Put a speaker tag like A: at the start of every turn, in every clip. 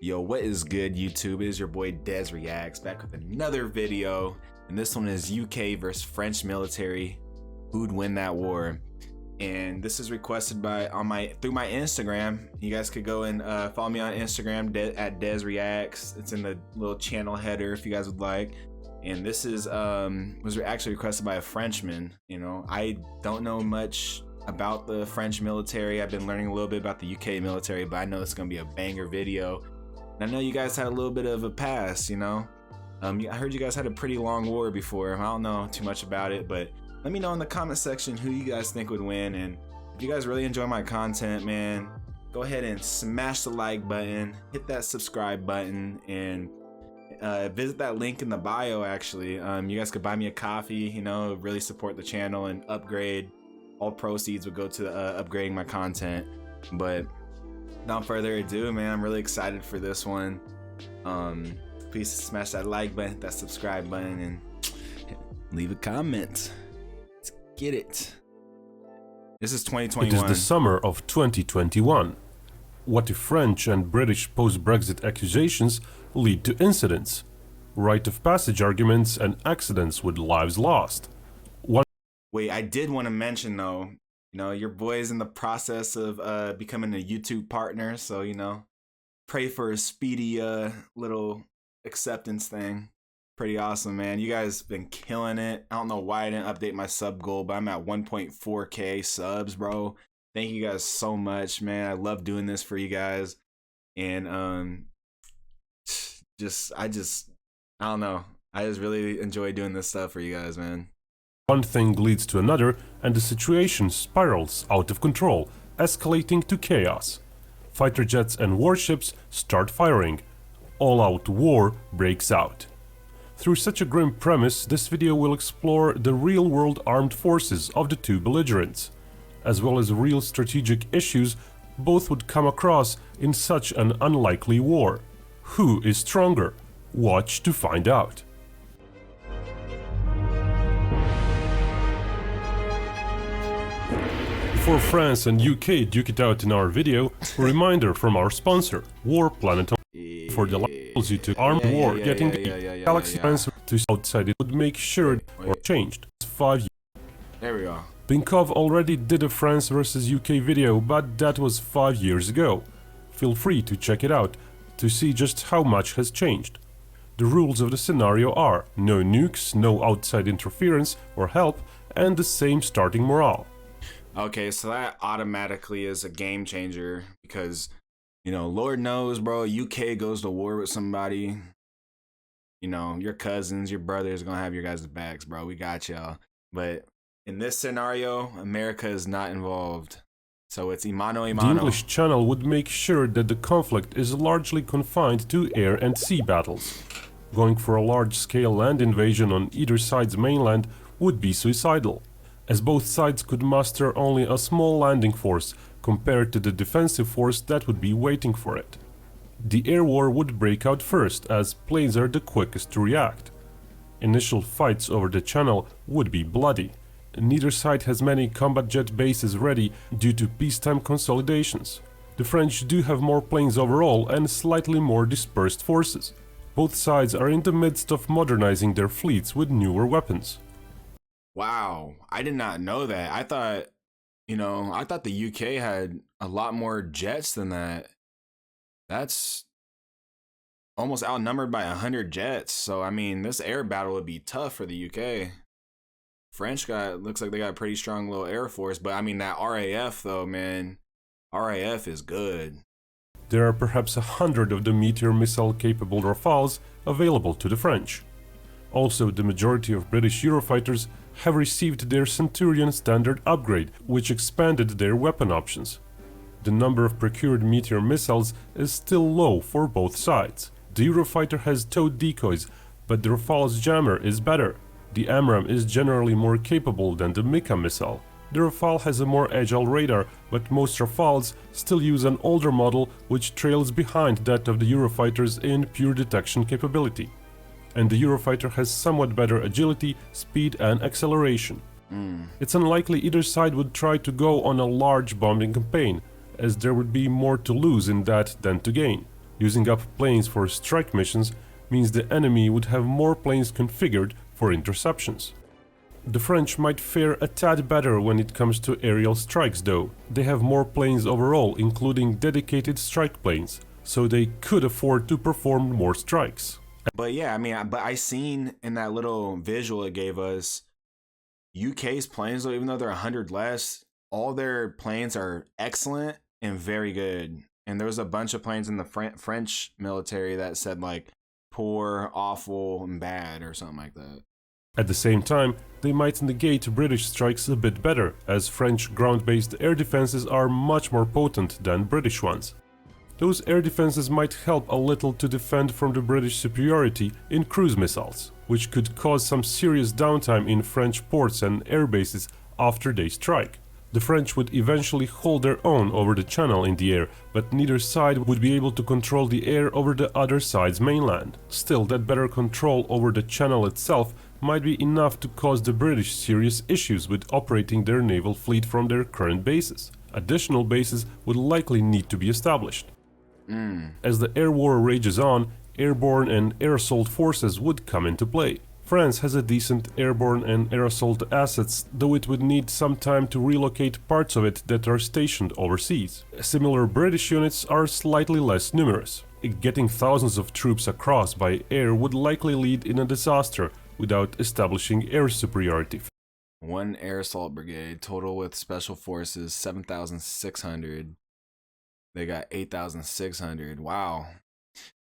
A: Yo, what is good, YouTube? It is your boy Des Reacts back with another video, and this one is UK versus French military. Who'd win that war? And this is requested by through my Instagram. You guys could go and follow me on Instagram at Des Reacts. It's in the little channel header if you guys would like. And this is was actually requested by a Frenchman. You know, I don't know much about the French military. I've been learning a little bit about the UK military, but I know it's gonna be a banger video. And I know you guys had a little bit of a past, you know. I heard you guys had a pretty long war before. I don't know too much about it, but let me know in the comment section who you guys think would win. And if you guys really enjoy my content, man, go ahead and smash the like button, hit that subscribe button, and visit that link in the bio. Actually, you guys could buy me a coffee, you know, really support the channel and upgrade. All proceeds would go to upgrading my content. But without further ado, man, I'm really excited for this one. Please smash that like button, that subscribe button, and leave a comment. Let's get it. This is 2021.
B: It is the summer of 2021. What if French and British post-Brexit accusations lead to incidents, rite of passage arguments, and accidents with lives lost?
A: Wait, I did want to mention though, you know, your boy's in the process of becoming a YouTube partner, so you know, pray for a speedy little acceptance thing. Pretty awesome, man. You guys been killing it. I don't know why I didn't update my sub goal, but I'm at 1.4k subs, bro. Thank you guys so much, man. I love doing this for you guys. And I don't know. I just really enjoy doing this stuff for you guys, man.
B: One thing leads to another, and the situation spirals out of control, escalating to chaos. Fighter jets and warships start firing. All-out war breaks out. Through such a grim premise, this video will explore the real-world armed forces of the two belligerents, as well as real strategic issues both would come across in such an unlikely war. Who is stronger? Watch to find out. Before France and UK duke it out in our video, a reminder from our sponsor, War Planet, for the allows you to armed war getting Galaxy answer to outside it would make sure or changed. 5 years.
A: There we go.
B: Pinkov already did a France versus UK video, but that was 5 years ago. Feel free to check it out to see just how much has changed. The rules of the scenario are no nukes, no outside interference or help, and the same starting morale.
A: Okay, so that automatically is a game changer because, you know, Lord knows, bro, UK goes to war with somebody, you know, your cousins, your brothers gonna have your guys' backs, bro. We got y'all. But in this scenario, America is not involved. So it's imano imano.
B: The English Channel would make sure that the conflict is largely confined to air and sea battles. Going for a large-scale land invasion on either side's mainland would be suicidal, as both sides could muster only a small landing force compared to the defensive force that would be waiting for it. The air war would break out first, as planes are the quickest to react. Initial fights over the channel would be bloody. Neither side has many combat jet bases ready due to peacetime consolidations. The French do have more planes overall and slightly more dispersed forces. Both sides are in the midst of modernizing their fleets with newer weapons.
A: Wow, I did not know that. I thought, you know, I thought the UK had a lot more jets than that. That's almost outnumbered by 100 jets. So, I mean, this air battle would be tough for the UK. French looks like they got a pretty strong little air force, but I mean, that RAF though, man, RAF is good.
B: There are perhaps 100 of the Meteor missile-capable Rafales available to the French. Also, the majority of British Eurofighters have received their Centurion standard upgrade, which expanded their weapon options. The number of procured Meteor missiles is still low for both sides. The Eurofighter has towed decoys, but the Rafale's jammer is better. The AMRAAM is generally more capable than the Mika missile. The Rafale has a more agile radar, but most Rafales still use an older model which trails behind that of the Eurofighters in pure detection capability. And the Eurofighter has somewhat better agility, speed and acceleration. It's unlikely either side would try to go on a large bombing campaign, as there would be more to lose in that than to gain. Using up planes for strike missions means the enemy would have more planes configured for interceptions. The French might fare a tad better when it comes to aerial strikes though. They have more planes overall, including dedicated strike planes, so they could afford to perform more strikes.
A: But yeah, I mean, but I seen in that little visual it gave us, UK's planes, though, even though they're 100 less, all their planes are excellent and very good. And there was a bunch of planes in the French military that said like poor, awful, and bad or something like that.
B: At the same time, they might negate British strikes a bit better, as French ground-based air defenses are much more potent than British ones. Those air defenses might help a little to defend from the British superiority in cruise missiles, which could cause some serious downtime in French ports and air bases after they strike. The French would eventually hold their own over the Channel in the air, but neither side would be able to control the air over the other side's mainland. Still, that better control over the Channel itself might be enough to cause the British serious issues with operating their naval fleet from their current bases. Additional bases would likely need to be established. As the air war rages on, airborne and air assault forces would come into play. France has a decent airborne and air assault assets, though it would need some time to relocate parts of it that are stationed overseas. Similar British units are slightly less numerous. Getting thousands of troops across by air would likely lead in a disaster without establishing air superiority.
A: One air assault brigade, total with special forces 7,600. They got 8,600. Wow.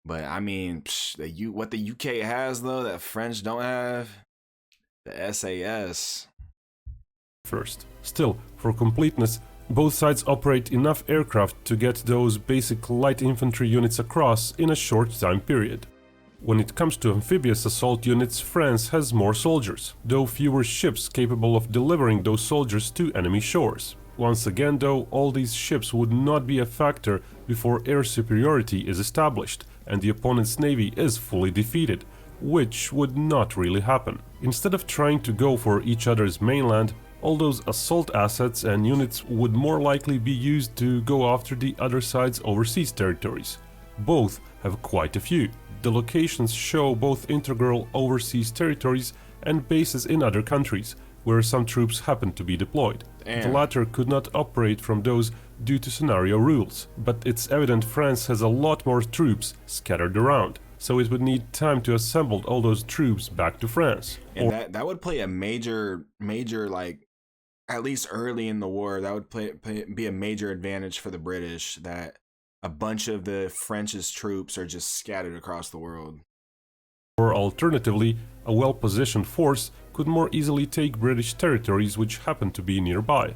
A: But I mean, what the UK has though that French don't have, the SAS.
B: First, still, for completeness, both sides operate enough aircraft to get those basic light infantry units across in a short time period. When it comes to amphibious assault units, France has more soldiers, though fewer ships capable of delivering those soldiers to enemy shores. Once again though, all these ships would not be a factor before air superiority is established and the opponent's navy is fully defeated, which would not really happen. Instead of trying to go for each other's mainland, all those assault assets and units would more likely be used to go after the other side's overseas territories. Both have quite a few. The locations show both integral overseas territories and bases in other countries, where some troops happen to be deployed. The latter could not operate from those due to scenario rules, but it's evident France has a lot more troops scattered around, so it would need time to assemble all those troops back to France.
A: And that would play a major like, at least early in the war, that would be a major advantage for the British, that a bunch of the French's troops are just scattered across the world.
B: Or alternatively, a well-positioned force could more easily take British territories which happen to be nearby,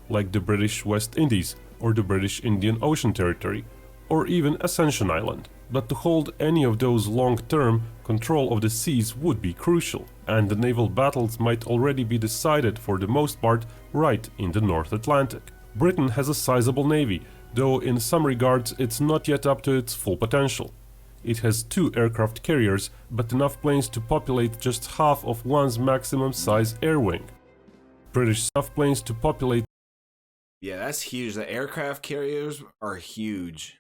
B: like the British West Indies or the British Indian Ocean Territory, or even Ascension Island. But to hold any of those long-term, control of the seas would be crucial, and the naval battles might already be decided for the most part right in the North Atlantic. Britain has a sizable navy, though in some regards it's not yet up to its full potential. It has 2 aircraft carriers, but enough planes to populate just half of one's maximum size air wing. British enough planes to populate.
A: Yeah, that's huge. The aircraft carriers are huge.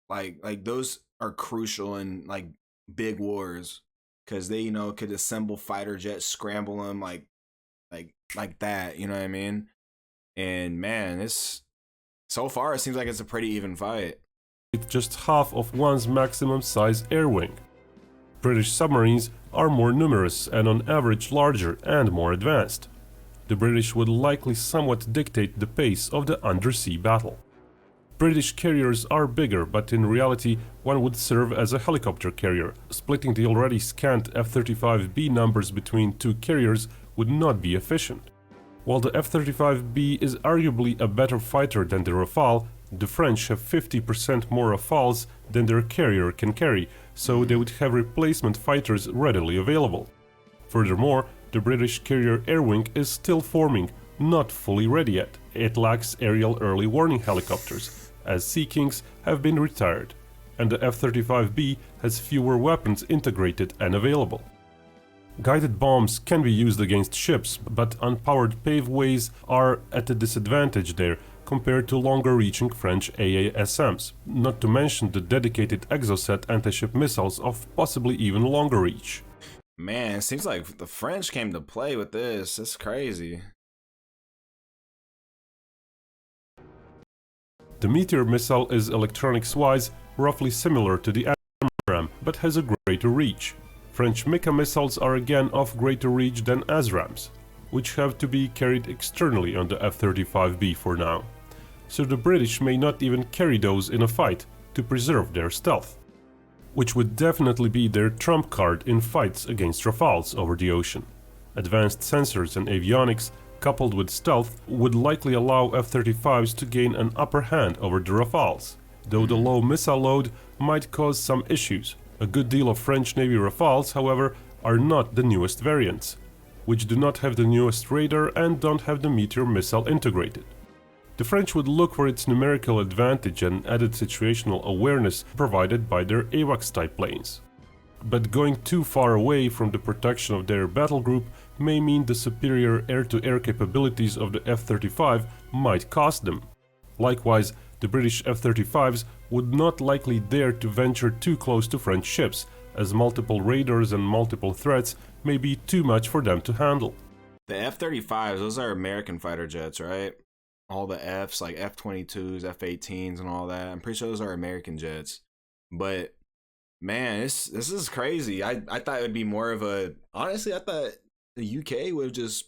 A: Like those are crucial in like big wars, because they, could assemble fighter jets, scramble them like that. You know what I mean? And man, so far it seems like it's a pretty even fight.
B: Just half of one's maximum size air wing. British submarines are more numerous and on average larger and more advanced. The British would likely somewhat dictate the pace of the undersea battle. British carriers are bigger, but in reality one would serve as a helicopter carrier. Splitting the already scant F-35B numbers between 2 carriers would not be efficient. While the F-35B is arguably a better fighter than the Rafale, the French have 50% more Rafales than their carrier can carry, so they would have replacement fighters readily available. Furthermore, the British carrier air wing is still forming, not fully ready yet. It lacks aerial early warning helicopters, as Sea Kings have been retired, and the F-35B has fewer weapons integrated and available. Guided bombs can be used against ships, but unpowered paveways are at a disadvantage there, compared to longer-reaching French AASMs, not to mention the dedicated Exocet anti-ship missiles of possibly even longer reach.
A: Man, it seems like the French came to play with this. It's crazy.
B: The Meteor missile is electronics-wise roughly similar to the AMRAAM, but has a greater reach. French Mecha missiles are again of greater reach than ASRAAMs, which have to be carried externally on the F-35B for now. So the British may not even carry those in a fight to preserve their stealth, which would definitely be their trump card in fights against Rafales over the ocean. Advanced sensors and avionics coupled with stealth would likely allow F-35s to gain an upper hand over the Rafales, though the low missile load might cause some issues. A good deal of French Navy Rafales, however, are not the newest variants, which do not have the newest radar and don't have the Meteor missile integrated. The French would look for its numerical advantage and added situational awareness provided by their AWACS-type planes. But going too far away from the protection of their battle group may mean the superior air-to-air capabilities of the F-35 might cost them. Likewise, the British F-35s would not likely dare to venture too close to French ships, as multiple radars and multiple threats may be too much for them to handle.
A: The F-35s, those are American fighter jets, right? All the Fs, like F-22s, F-18s, and all that. I'm pretty sure those are American jets. But, man, this is crazy. I thought it would be more of a... Honestly, I thought the UK would just...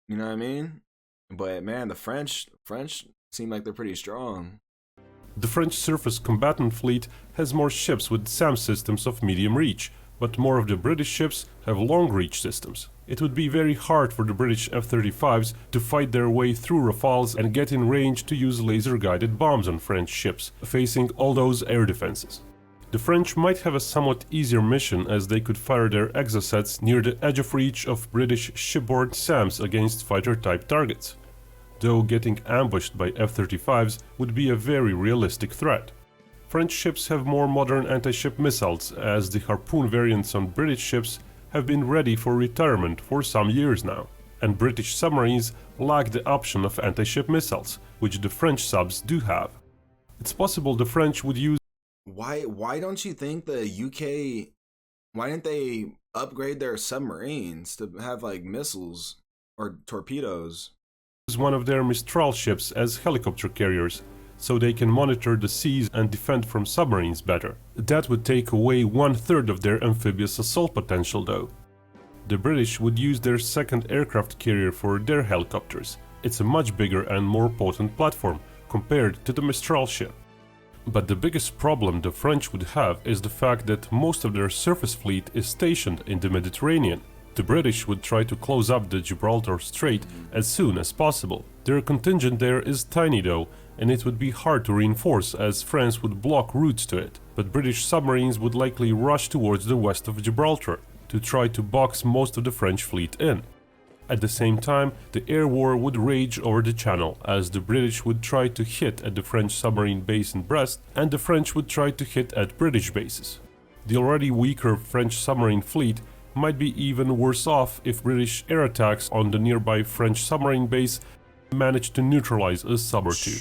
A: You know what I mean? But, man, the French seem like they're pretty strong.
B: The French surface combatant fleet has more ships with SAM systems of medium reach, but more of the British ships have long reach systems. It would be very hard for the British F-35s to fight their way through Rafales and get in range to use laser-guided bombs on French ships, facing all those air defenses. The French might have a somewhat easier mission as they could fire their exocets near the edge of reach of British shipboard SAMs against fighter-type targets, though getting ambushed by F-35s would be a very realistic threat. French ships have more modern anti-ship missiles, as the Harpoon variants on British ships have been ready for retirement for some years now, and British submarines lack the option of anti-ship missiles, which the French subs do have. It's possible the French would use...
A: Why don't you think the UK... Why didn't they upgrade their submarines to have like missiles or torpedoes?
B: One of their Mistral ships as helicopter carriers, so they can monitor the seas and defend from submarines better. That would take away 1/3 of their amphibious assault potential though. The British would use their second aircraft carrier for their helicopters. It's a much bigger and more potent platform compared to the Mistral ship. But the biggest problem the French would have is the fact that most of their surface fleet is stationed in the Mediterranean. The British would try to close up the Gibraltar Strait as soon as possible. Their contingent there is tiny though, and it would be hard to reinforce as France would block routes to it, but British submarines would likely rush towards the west of Gibraltar to try to box most of the French fleet in. At the same time, the air war would rage over the Channel, as the British would try to hit at the French submarine base in Brest, and the French would try to hit at British bases. The already weaker French submarine fleet might be even worse off if British air attacks on the nearby French submarine base managed to neutralize a sub or two.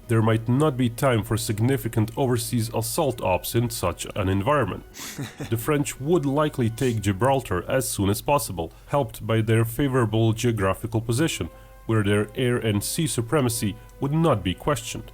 B: There might not be time for significant overseas assault ops in such an environment. The French would likely take Gibraltar as soon as possible, helped by their favorable geographical position, where their air and sea supremacy would not be questioned.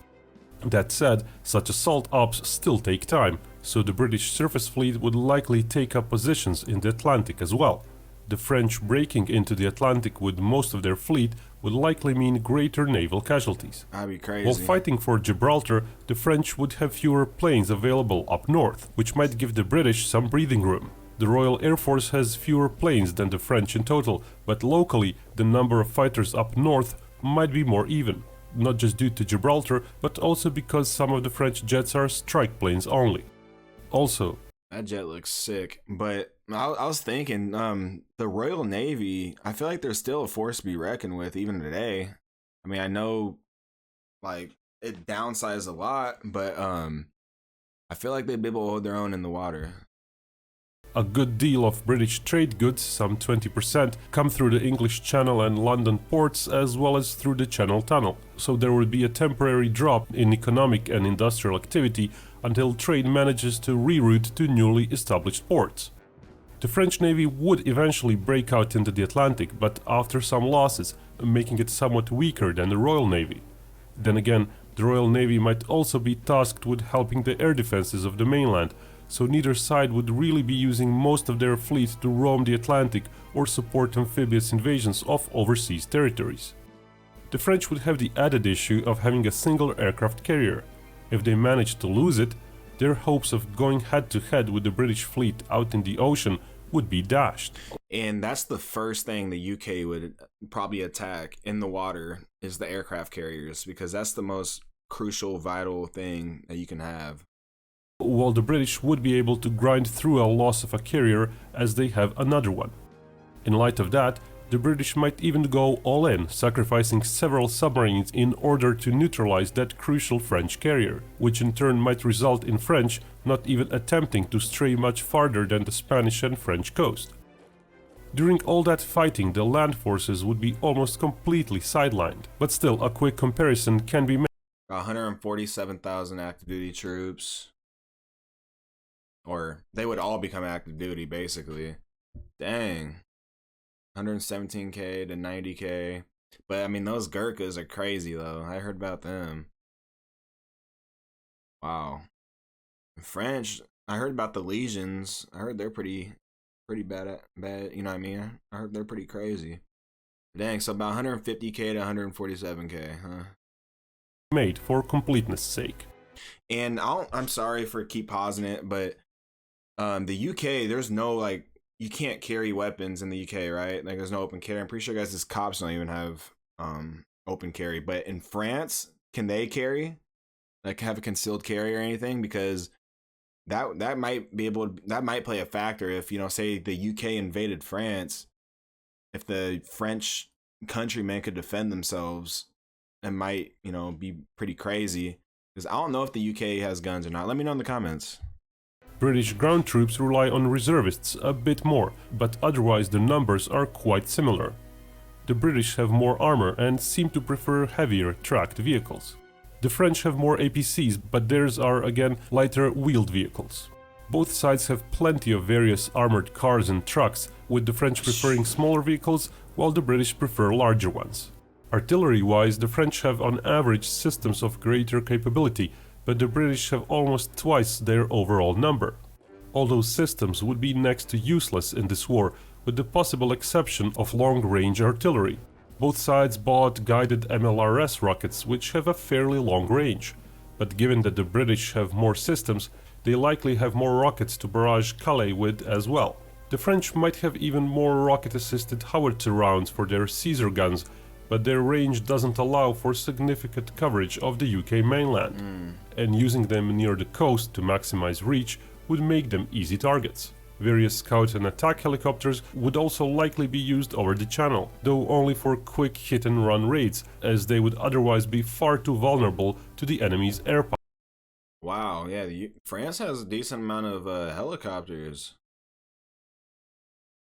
B: That said, such assault ops still take time, so the British surface fleet would likely take up positions in the Atlantic as well. The French breaking into the Atlantic with most of their fleet would likely mean greater naval casualties.
A: That'd be crazy.
B: While fighting for Gibraltar, the French would have fewer planes available up north, which might give the British some breathing room. The Royal Air Force has fewer planes than the French in total, but locally the number of fighters up north might be more even, not just due to Gibraltar, but also because some of the French jets are strike planes only. Also,
A: that jet looks sick, but I was thinking, the Royal Navy, I feel like they're still a force to be reckoned with even today. I mean, I know, like, it downsized a lot, but I feel like they'd be able to hold their own in the water.
B: A good deal of British trade goods, some 20%, come through the English Channel and London ports as well as through the Channel Tunnel, so there will be a temporary drop in economic and industrial activity until trade manages to reroute to newly established ports. The French Navy would eventually break out into the Atlantic, but after some losses, making it somewhat weaker than the Royal Navy. Then again, the Royal Navy might also be tasked with helping the air defenses of the mainland, so neither side would really be using most of their fleet to roam the Atlantic or support amphibious invasions of overseas territories. The French would have the added issue of having a single aircraft carrier. If they managed to lose it, their hopes of going head-to-head with the British fleet out in the ocean would be dashed.
A: And that's the first thing the UK would probably attack in the water is the aircraft carriers, because that's the most crucial, vital thing that you can have.
B: While the British would be able to grind through a loss of a carrier as they have another one. In light of that, the British might even go all in, sacrificing several submarines in order to neutralize that crucial French carrier, which in turn might result in French not even attempting to stray much farther than the Spanish and French coast. During all that fighting, the land forces would be almost completely sidelined, but still a quick comparison can be made.
A: 147,000 active duty troops. Or they would all become active duty, basically. Dang. 117k to 90k. But, I mean, those Gurkhas are crazy, though. I heard about them. Wow. French, I heard about the legions. I heard they're pretty bad, you know what I mean? I heard they're pretty crazy. Dang, so about 150k to 147k, huh?
B: Made for completeness sake.
A: And I'm sorry for keep pausing it, but the UK, there's no, like, you can't carry weapons in the UK, right? Like, there's no open carry. I'm pretty sure, guys, these cops don't even have open carry. But in France, can they carry? Like, have a concealed carry or anything? Because that might be able to, that might play a factor if, you know, say the UK invaded France. If the French countrymen could defend themselves, it might, you know, be pretty crazy. Because I don't know if the UK has guns or not. Let me know in the comments.
B: British ground troops rely on reservists a bit more, but otherwise the numbers are quite similar. The British have more armor and seem to prefer heavier tracked vehicles. The French have more APCs, but theirs are again lighter wheeled vehicles. Both sides have plenty of various armored cars and trucks, with the French preferring smaller vehicles while the British prefer larger ones. Artillery-wise, the French have on average systems of greater capability, but the British have almost twice their overall number. All those systems would be next to useless in this war, with the possible exception of long-range artillery. Both sides bought guided MLRS rockets, which have a fairly long range. But given that the British have more systems, they likely have more rockets to barrage Calais with as well. The French might have even more rocket-assisted howitzer rounds for their Caesar guns, but their range doesn't allow for significant coverage of the UK mainland, and using them near the coast to maximize reach would make them easy targets. Various scout and attack helicopters would also likely be used over the channel, though only for quick hit-and-run raids, as they would otherwise be far too vulnerable to the enemy's air power.
A: Wow, yeah, France has a decent amount of helicopters.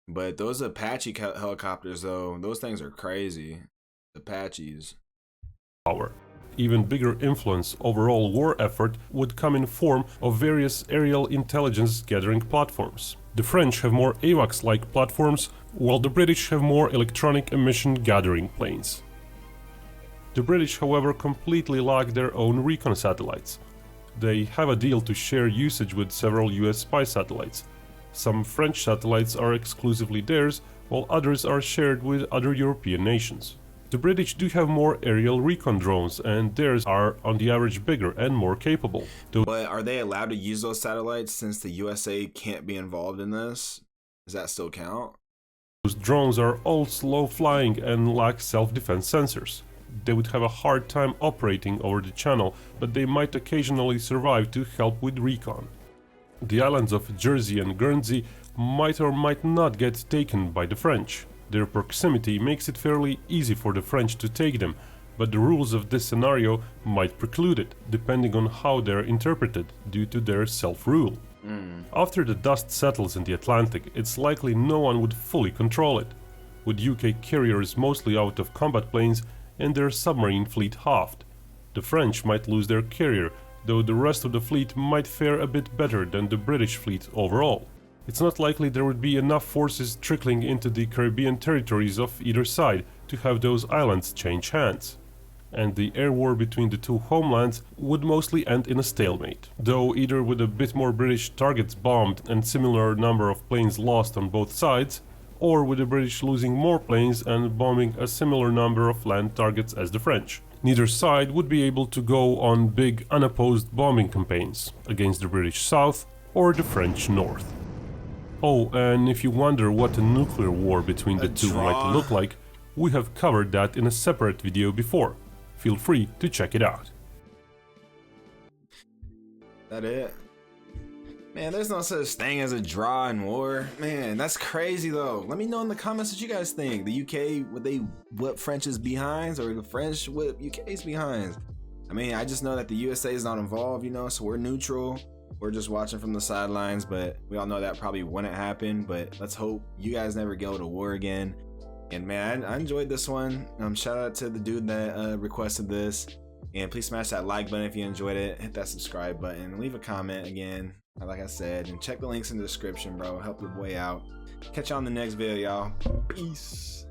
A: But those Apache helicopters, though, those things are crazy. Apaches.
B: Even bigger influence overall war effort would come in form of various aerial intelligence gathering platforms. The French have more AWACS-like platforms, while the British have more electronic emission gathering planes. The British, however, completely lack their own recon satellites. They have a deal to share usage with several US spy satellites. Some French satellites are exclusively theirs, while others are shared with other European nations. The British do have more aerial recon drones, and theirs are on the average bigger and more capable.
A: But are they allowed to use those satellites since the USA can't be involved in this? Does that still count?
B: Those drones are all slow flying and lack self-defense sensors. They would have a hard time operating over the channel, but they might occasionally survive to help with recon. The islands of Jersey and Guernsey might or might not get taken by the French. Their proximity makes it fairly easy for the French to take them, but the rules of this scenario might preclude it, depending on how they're interpreted due to their self-rule. After the dust settles in the Atlantic, it's likely no one would fully control it, with UK carriers mostly out of combat planes and their submarine fleet halved. The French might lose their carrier, though the rest of the fleet might fare a bit better than the British fleet overall. It's not likely there would be enough forces trickling into the Caribbean territories of either side to have those islands change hands, and the air war between the two homelands would mostly end in a stalemate, though either with a bit more British targets bombed and similar number of planes lost on both sides, or with the British losing more planes and bombing a similar number of land targets as the French. Neither side would be able to go on big unopposed bombing campaigns against the British South or the French North. Oh, and if you wonder what a nuclear war between the two might look like, we have covered that in a separate video before. Feel free to check it out.
A: That it? Man, there's no such thing as a draw in war. Man, that's crazy though. Let me know in the comments what you guys think. The UK, would they whip French's behinds, or the French whip UK's behinds? I mean, I just know that the USA is not involved, you know, so we're neutral. We're just watching from the sidelines, but we all know that probably wouldn't happen. But let's hope you guys never go to war again. And man, I enjoyed this one. Shout out to the dude that requested this. And please smash that like button if you enjoyed it. Hit that subscribe button. Leave a comment again, like I said. And check the links in the description, bro. Help your boy out. Catch you on the next video, y'all. Peace.